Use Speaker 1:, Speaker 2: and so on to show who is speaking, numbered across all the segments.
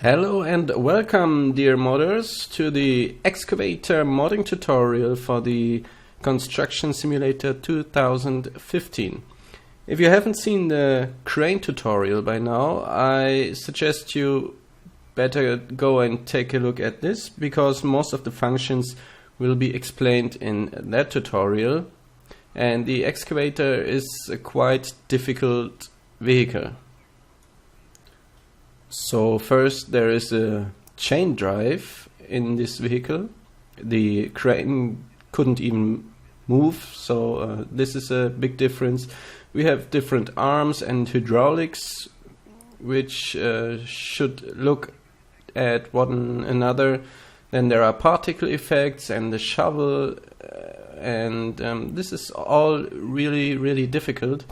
Speaker 1: Hello and welcome, dear modders, to the Excavator modding tutorial for the Construction Simulator 2015. If you haven't seen the crane tutorial by now, I suggest you better go and take a look at this, because most of the functions will be explained in that tutorial, and the Excavator is a quite difficult vehicle. So first, there is a chain drive in this vehicle. The crane couldn't even move, so this is a big difference. We have different arms and hydraulics, which should look at one another. Then there are particle effects and the shovel, and this is all really difficult.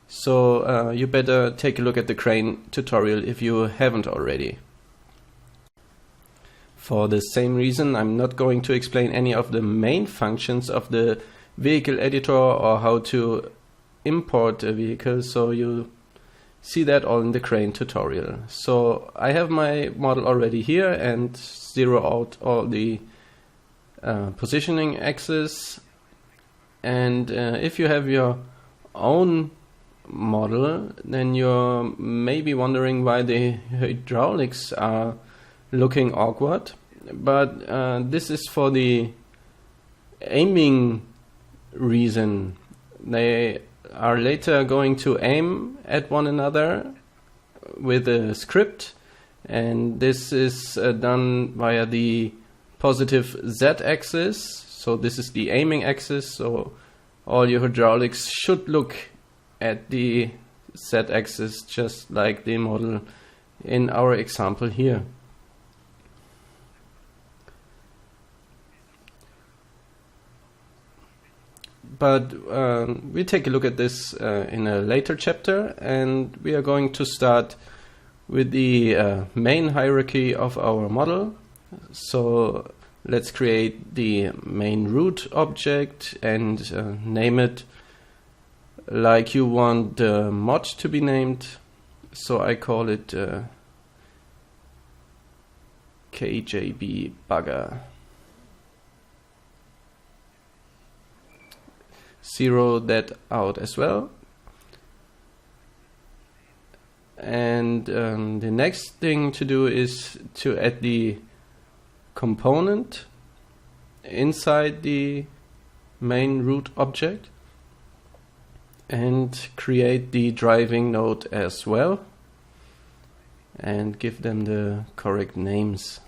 Speaker 1: So you better take a look at the crane tutorial if you haven't already. For the same reason, I'm not going to explain any of the main functions of the vehicle editor or how to import a vehicle, so you'll see that all in the crane tutorial. So I have my model already here and zero out all the positioning axes. And if you have your own model, then you're maybe wondering why the hydraulics are looking awkward, but this is for the aiming reason. They are later going to aim at one another with a script, and this is done via the positive z-axis. So this is the aiming axis, so all your hydraulics should look at the z-axis, just like the model in our example here. But we take a look at this in a later chapter, and we are going to start with the main hierarchy of our model. So let's create the main root object and name it like you want the mod to be named. So I call it KJB Bugger. Zero that out as well. And the next thing to do is to add the component inside the main root object and create the driving node as well and give them the correct names.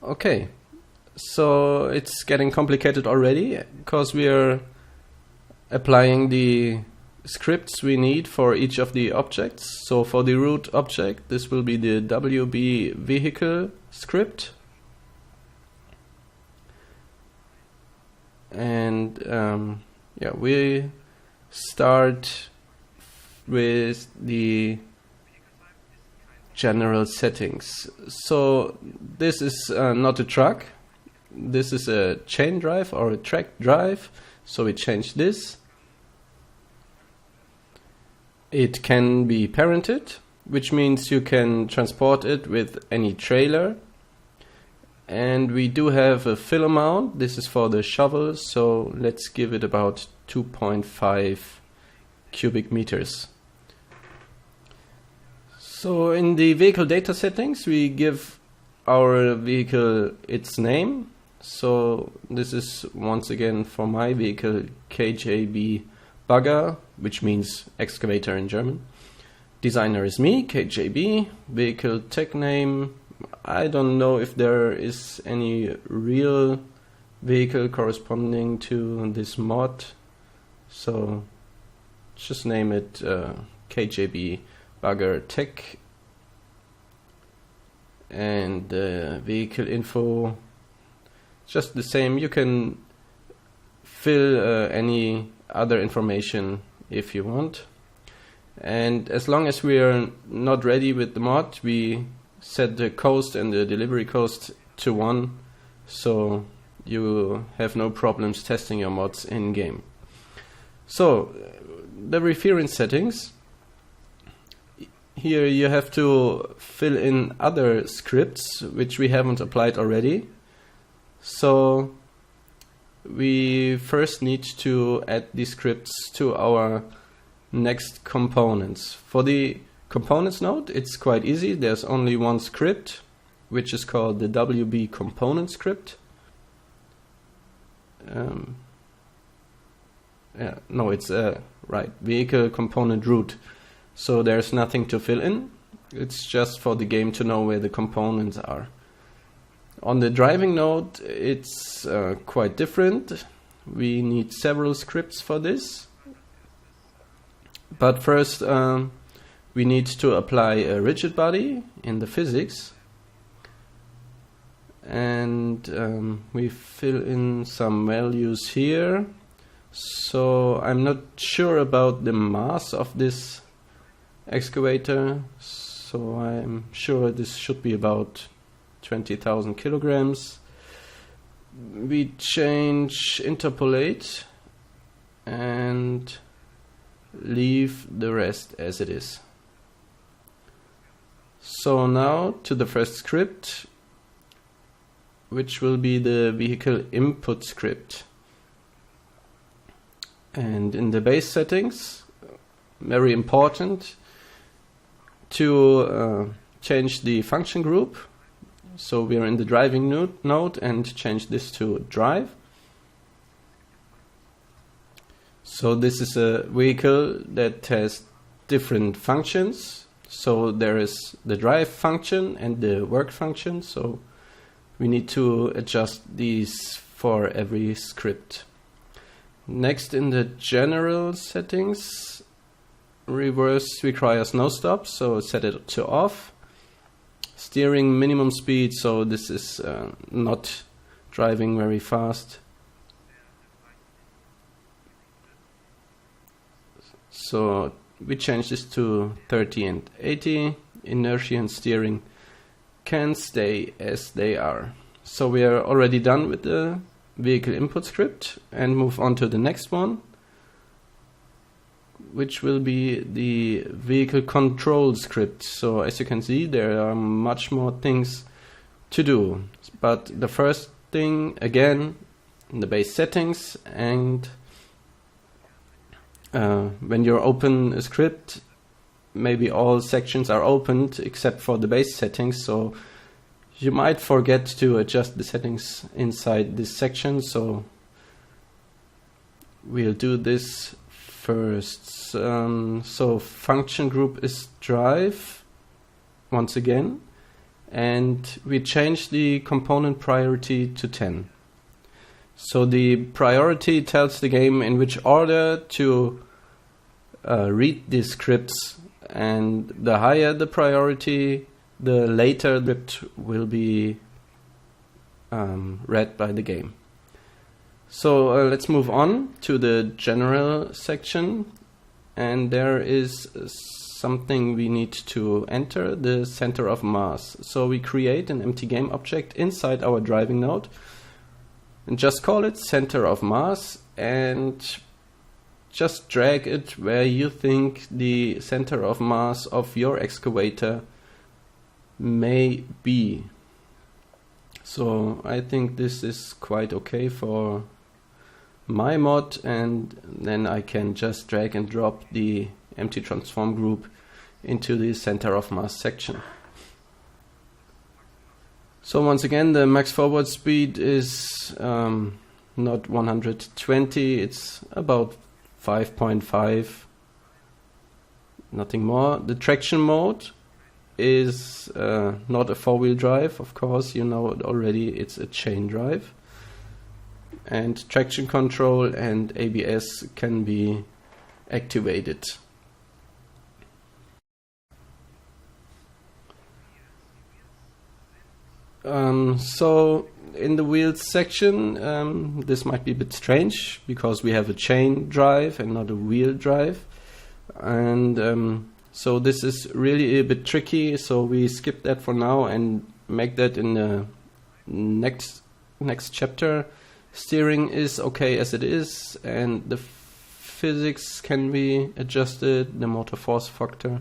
Speaker 1: Okay, so it's getting complicated already because we are applying the scripts we need for each of the objects. So for the root object, this will be the WB vehicle script. And yeah, we start with the general settings. So this is not a truck, this is a chain drive or a track drive, so we change this. It can be parented, which means you can transport it with any trailer. And we do have a fill amount. This is for the shovel, so let's give it about 2.5 cubic meters. So in the vehicle data settings, we give our vehicle its name. So this is once again for my vehicle KJB Bagger, which means excavator in German. Designer is me, KJB. Vehicle tech name, I don't know if there is any real vehicle corresponding to this mod, so just name it KJB Bagger Tech. And vehicle info, just the same. You can fill any other information if you want. And as long as we are not ready with the mod, we set the cost and the delivery cost to 1, so you have no problems testing your mods in game. So the reference settings. Here you have to fill in other scripts which we haven't applied already. So we first need to add these scripts to our next components. For the components node, it's quite easy. There's only one script, which is called the WB component script. Vehicle component root. So there's nothing to fill in. It's just for the game to know where the components are. On the driving node, it's quite different. We need several scripts for this. But first, we need to apply a rigid body in the physics. And we fill in some values here. So I'm not sure about the mass of this excavator. So I'm sure this should be about 20,000 kilograms. We change interpolate and leave the rest as it is. So now to the first script, which will be the vehicle input script. And in the base settings, very important to change the function group. So we're in the driving node and change this to drive. So this is a vehicle that has different functions. So there is the drive function and the work function. So we need to adjust these for every script. Next, in the general settings, reverse requires no stop, so set it to off. Steering minimum speed, so this is not driving very fast. So we change this to 30 and 80. Inertia and steering can stay as they are. So we are already done with the vehicle input script and move on to the next one, which will be the vehicle control script. So as you can see, there are much more things to do. But the first thing, again, in the base settings, and when you open a script, maybe all sections are opened except for the base settings. So you might forget to adjust the settings inside this section. So we'll do this first. So function group is drive once again, and we change the component priority to 10. So the priority tells the game in which order to read these scripts, and the higher the priority, the later the script will be read by the game. So let's move on to the general section, and there is something we need to enter, the center of mass. So we create an empty game object inside our driving node and just call it center of mass, and just drag it where you think the center of mass of your excavator may be. So I think this is quite okay for my mod, and then I can just drag and drop the empty transform group into the center of mass section. So once again, the max forward speed is not 120, it's about 5.5, nothing more. The traction mode is not a four-wheel drive, of course, you know it already, it's a chain drive. And traction control and ABS can be activated. So in the wheels section, this might be a bit strange because we have a chain drive and not a wheel drive, and so this is really a bit tricky, so we skip that for now and make that in the next chapter. Steering is okay as it is, and the physics can be adjusted, the motor force factor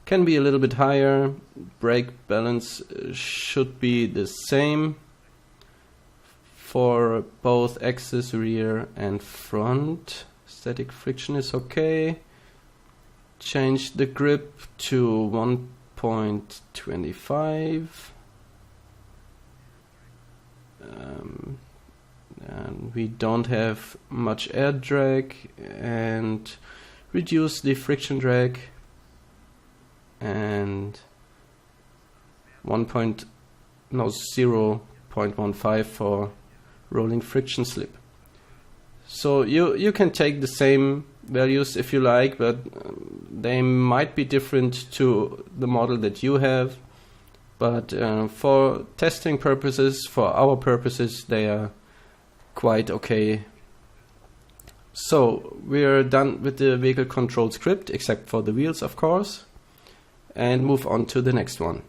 Speaker 1: can be a little bit higher, brake balance should be the same for both axis, rear and front. Static friction is okay. Change the grip to 1.25. And we don't have much air drag, and reduce the friction drag, and 0.15 for rolling friction slip. So you can take the same values if you like, but they might be different to the model that you have. But for testing purposes, for our purposes, they are quite okay. So we're done with the vehicle control script, except for the wheels, of course, and move on to the next one.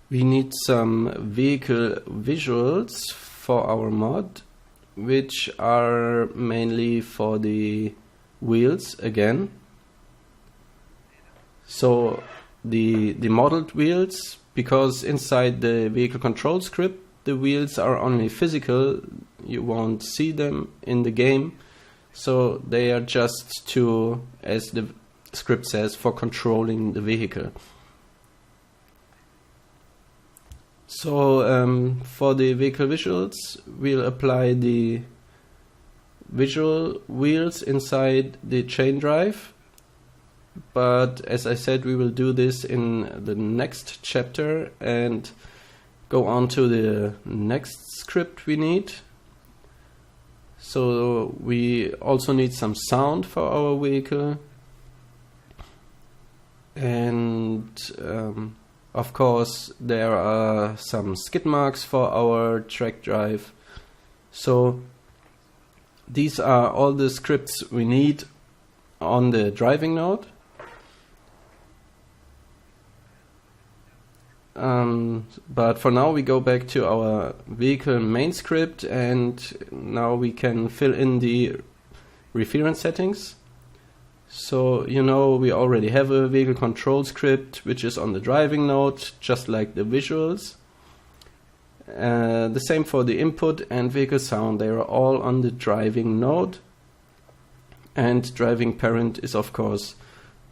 Speaker 1: We need some vehicle visuals for our mod, which are mainly for the wheels again. So the modeled wheels, because inside the vehicle control script the wheels are only physical, you won't see them in the game, so they are just to, as the script says, for controlling the vehicle. So for the vehicle visuals, we'll apply the visual wheels inside the chain drive. But as I said, we will do this in the next chapter and go on to the next script we need. So we also need some sound for our vehicle. And of course there are some skid marks for our track drive. So these are all the scripts we need on the driving node. But for now we go back to our vehicle main script, and now we can fill in the reference settings. So you know we already have a vehicle control script which is on the driving node, just like the visuals. The same for the input and vehicle sound, they are all on the driving node, and driving parent is of course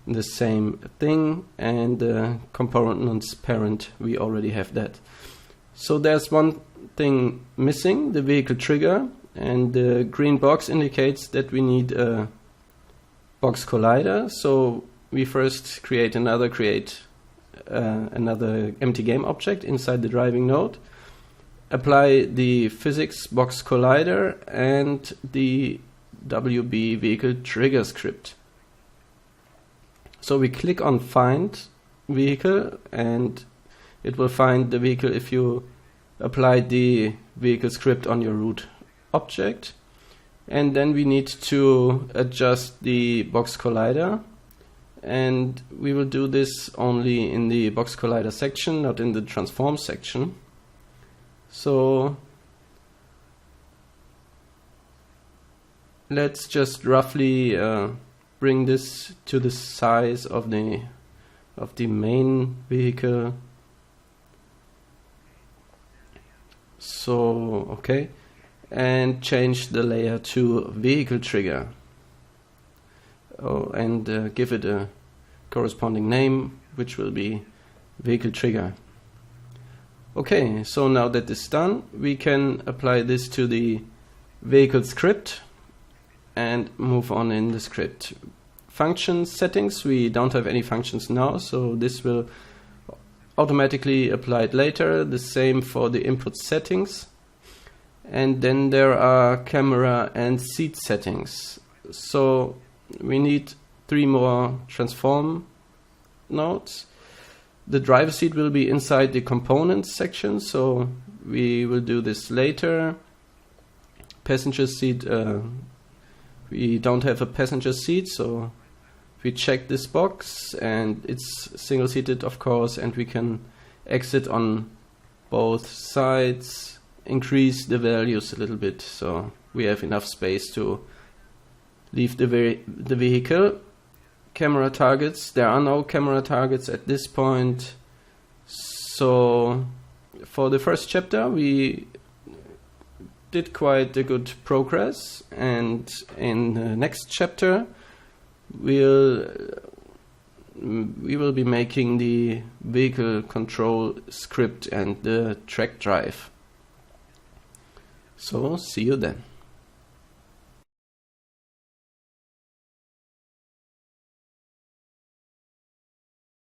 Speaker 1: the same thing, and the components parent, we already have that. So there's one thing missing, the vehicle trigger, and the green box indicates that we need a box collider. So we first create another empty game object inside the driving node, apply the physics box collider and the WB vehicle trigger script. So we click on find vehicle, and it will find the vehicle if you apply the vehicle script on your root object. And then we need to adjust the box collider, and we will do this only in the box collider section, not in the transform section. So let's just roughly bring this to the size of the main vehicle. So okay, and change the layer to vehicle trigger. And give it a corresponding name, which will be vehicle trigger. Okay, so now that is done, we can apply this to the vehicle script and move on in the script. Function settings, we don't have any functions now, so this will automatically apply it later. The same for the input settings. And then there are camera and seat settings. So we need 3 more transform nodes. The driver seat will be inside the components section, so we will do this later. Passenger seat, we don't have a passenger seat, so we check this box, and it's single seated of course, and we can exit on both sides increase the values a little bit so we have enough space to leave the vehicle. Camera targets, there are no camera targets at this point. So for the first chapter we did quite a good progress, and in the next chapter we will be making the vehicle control script and the track drive. So see you then.